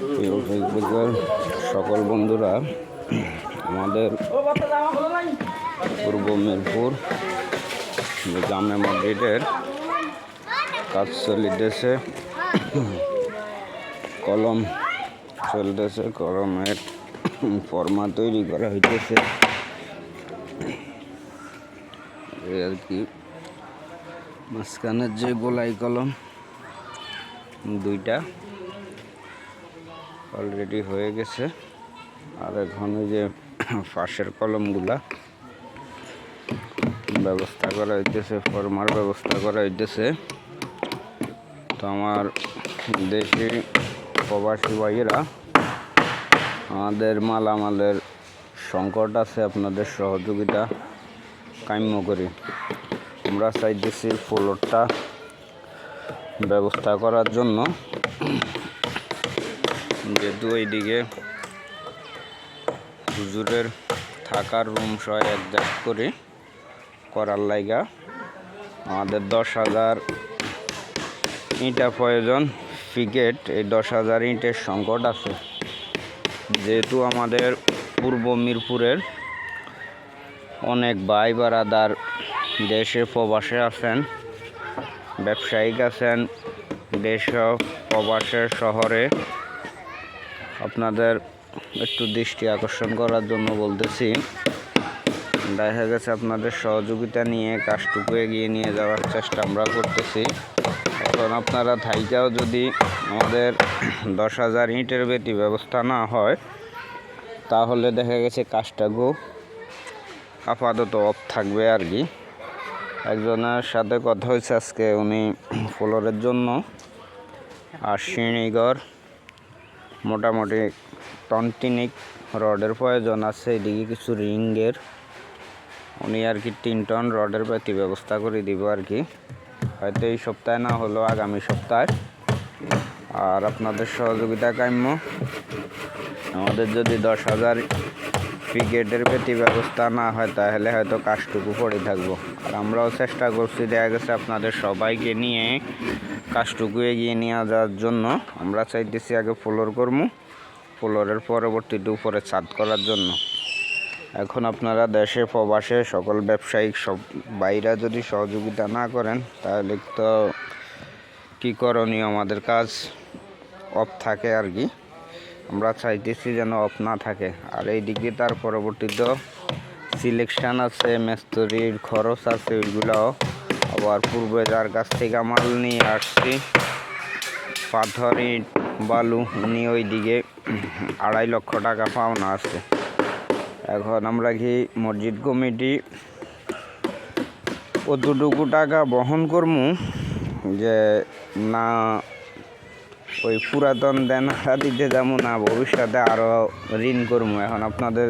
ফেসবুকের সকল বন্ধুরা, আমাদের পূর্ব মিরপুর জামে মসজিদের কাজ চলিতেছে, কলম চলতেছে, কলমের ফর্মা তৈরি করা হইতেছে আর কি। মাঝখানের যে গোলাই কলম দুইটা অলরেডি হয়ে গেছে, আর এখন যে ফাঁসের কলমগুলা ব্যবস্থা করা হইতেছে, ফর্মার ব্যবস্থা করা হইতেছে। তো আমার দেশি প্রবাসী ভাইয়েরা, আমাদের মালামালের সংকট আছে, আপনাদের সহযোগিতা কাম্য করি। আমরা চাইতেছি ফ্লোরটা ব্যবস্থা করার জন্য, যেহেতু এইদিকে হুজুরের থাকার রুম সহ অ্যাডজাস্ট করে করার লাইগা আমাদের 10,000 ইঁটা প্রয়োজন। ফিকেট এই 10,000 ইঁটের সংকট আছে, যেহেতু আমাদের পূর্ব মিরপুরের অনেক ভাই বারাদার দেশে প্রবাসে আছেন, ব্যবসায়িক আছেন, দেশ প্রবাসের শহরে। আপনাদের একটু দৃষ্টি আকর্ষণ করার জন্য বলতেছি, দেখা গেছে আপনাদের সহযোগিতা নিয়ে কাজটুকু এগিয়ে নিয়ে যাওয়ার চেষ্টা আমরা করতেছি। এখন আপনারা থাইকাও যদি আমাদের 10,000 ইঁটের বেশি ব্যবস্থা না হয়, তাহলে দেখা গেছে কাজটাকেও আপাতত অফ থাকবে আর কি। একজনের সাথে কথা হয়েছে আজকে, উনি ফ্লোরের জন্য আর সিঁড়িঘর মোটামুটি টনটিনিক রডের প্রয়োজন আছে, এদিকে কিছু রিংয়ের, উনি আর কি 3 টন রডের প্রতি ব্যবস্থা করে দিব আর কি, হয়তো এই সপ্তাহে না হলেও আগামী সপ্তাহে। আর আপনাদের সহযোগিতা কাম্য। আমাদের যদি 10,000 ফিকেটের প্রতি ব্যবস্থা না হয়, তাহলে হয়তো কাজটুকু পড়ে থাকবো। আর আমরাও চেষ্টা করছি, দেখা গেছে আপনাদের সবাইকে নিয়ে কাজটুকু এগিয়ে নিয়ে যাওয়ার জন্য। আমরা চাইতেছি আগে ফ্লোর করবো, ফ্লোরের পরবর্তীতে উপরে ছাদ করার জন্য। এখন আপনারা দেশে প্রবাসে সকল ব্যবসায়িক সব বাইরা যদি সহযোগিতা না করেন, তাহলে তো কী করণীয়, আমাদের কাজ অফ থাকে আর কি। আমরা চাইতেছি যেন অফ না থাকে। আর এই দিকে তার পরবর্তীতে সিলেকশান আছে, মেস্তরির খরচ আছে, ওইগুলাও আবার পূর্বে যার কাছ থেকে মাল নিয়ে আসছি পাথর ইট বালু, উনি ওই দিকে 2.5 লক্ষ টাকা পাওনা আছে। এখন আমরা কি মসজিদ কমিটি অতটুকু টাকা বহন করবো যে না ওই পুরাতন দেনা দিতে যাবো, না ভবিষ্যতে আরও ঋণ করবো? এখন আপনাদের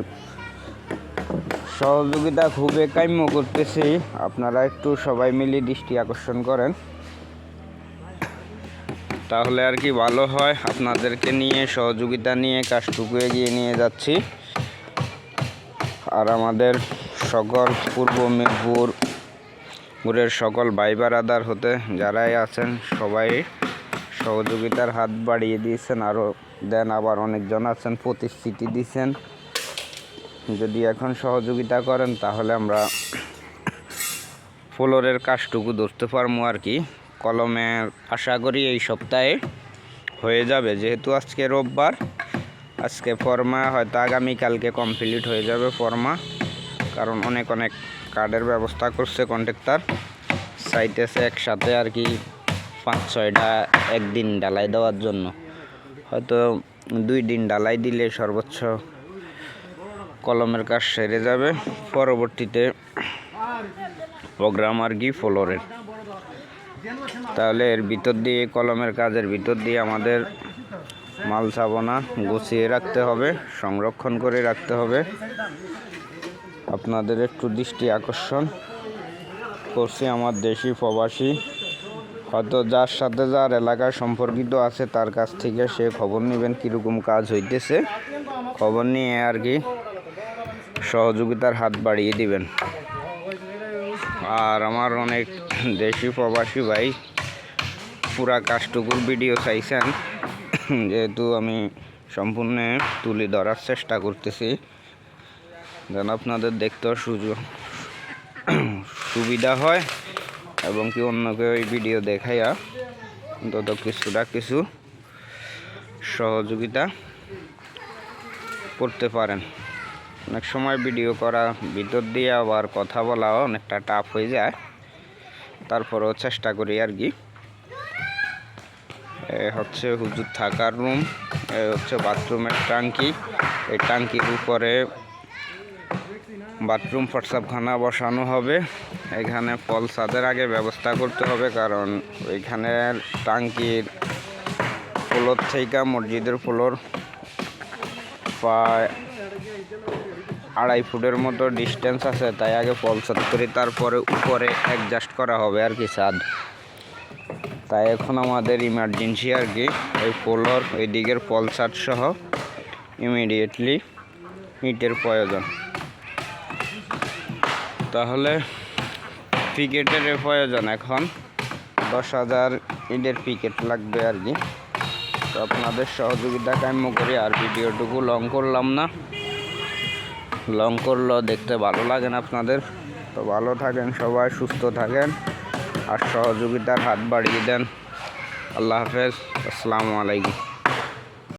সহযোগিতা খুবই কাম্য করতেছি, আপনারা একটু সবাই মিলে দৃষ্টি আকর্ষণ করেন, তাহলে আর কি ভালো হয়। আপনাদেরকে নিয়ে সহযোগিতা নিয়ে কাজটুকু এগিয়ে নিয়ে যাচ্ছি। আর আমাদের সকল পূর্ব মিরপুরের সকল ভাই বারাদার হতে যারাই আছেন, সবাই সহযোগিতার হাত বাড়িয়ে দিয়েছেন, আরও দেন। আবার অনেকজন আছেন প্রতিশ্রুতি দিয়েছেন, যদি এখন সহযোগিতা করেন তাহলে আমরা ফ্লোরের কাজটুকু ধরতে পারবো আর কি। কলমের আশা করি এই সপ্তাহে হয়ে যাবে, যেহেতু আজকে রোববার, আজকে ফর্মা হয়তো আগামীকালকে কমপ্লিট হয়ে যাবে ফর্মা, কারণ অনেক কার্ডের ব্যবস্থা করছে কন্ট্রাক্টর, চাইতেছে একসাথে আর কি 5-6টা একদিন ডালাই দেওয়ার জন্য। হয়তো 2 দিন ডালাই দিলে সর্বোচ্চ কলমের কাজ সেরে যাবে, পরবর্তীতে প্রোগ্রাম আর কি ফ্লোরের। তাহলে এর ভিতর দিয়ে, কলমের কাজের ভিতর দিয়ে আমাদের মাল ছাবনা গুছিয়ে রাখতে হবে, সংরক্ষণ করে রাখতে হবে। আপনাদের একটু দৃষ্টি আকর্ষণ করছি, আমার দেশি প্রবাসী হয়তো যার সাথে যার এলাকায় সম্পর্কিত আছে, তার কাছ থেকে সে খবর নেবেন কীরকম কাজ হইতেছে, খবর নিয়ে আর কি সহযোগিতার হাত বাড়িয়ে দিবেন। আর আমার অনেক দেশি প্রবাসী ভাই পুরা কাজটুকুর ভিডিও চাইছেন, যেহেতু আমি সম্পূর্ণ তুলে ধরার চেষ্টা করতেছি যেন আপনাদের দেখতেও সুবিধা হয় এবং কি অন্যকে ওই ভিডিও দেখাইয়া অন্তত কিছু সহযোগিতা করতে পারেন। অনেক সময় ভিডিও করা ভিতর দিয়ে আবার কথা বলাও অনেকটা টাফ হয়ে যায়, তারপরেও চেষ্টা করি আর কি। হচ্ছে হুজুর থাকার রুম, হচ্ছে বাথরুমের টাঙ্কি। এই টাঙ্কির উপরে বাথরুম প্রস্রাবখানা বসানো হবে। এখানে ফল ছাদের আগে ব্যবস্থা করতে হবে, কারণ ওইখানে টাঙ্কির ফ্লোর থেকে মসজিদের ফ্লোর প্রায় 2.5 ফুটের মতো ডিস্টেন্স আছে, তাই আগে ফল ছাদ করি, তারপরে উপরে অ্যাডজাস্ট করা হবে আর কি ছাদ। তাই এখন আমাদের ইমার্জেন্সি আর কি এই ফ্লোর ওই দিকের ফল ছাদ সহ ইমিডিয়েটলি ইটের প্রয়োজন। তাহলে পিকেটের প্রয়োজন, এখন 10,000 ইটের পিকেট লাগবে আর কি। তো আপনাদের সহযোগিতা কাম্য করি। আর ভিডিওটুকু লং করলাম না, লং করলেও দেখতে ভালো লাগে না আপনাদের। তো ভালো থাকেন সবাই, সুস্থ থাকেন আর সহযোগিতার হাত বাড়িয়ে দেন। আল্লাহ হাফেজ, আসসালামু আলাইকুম।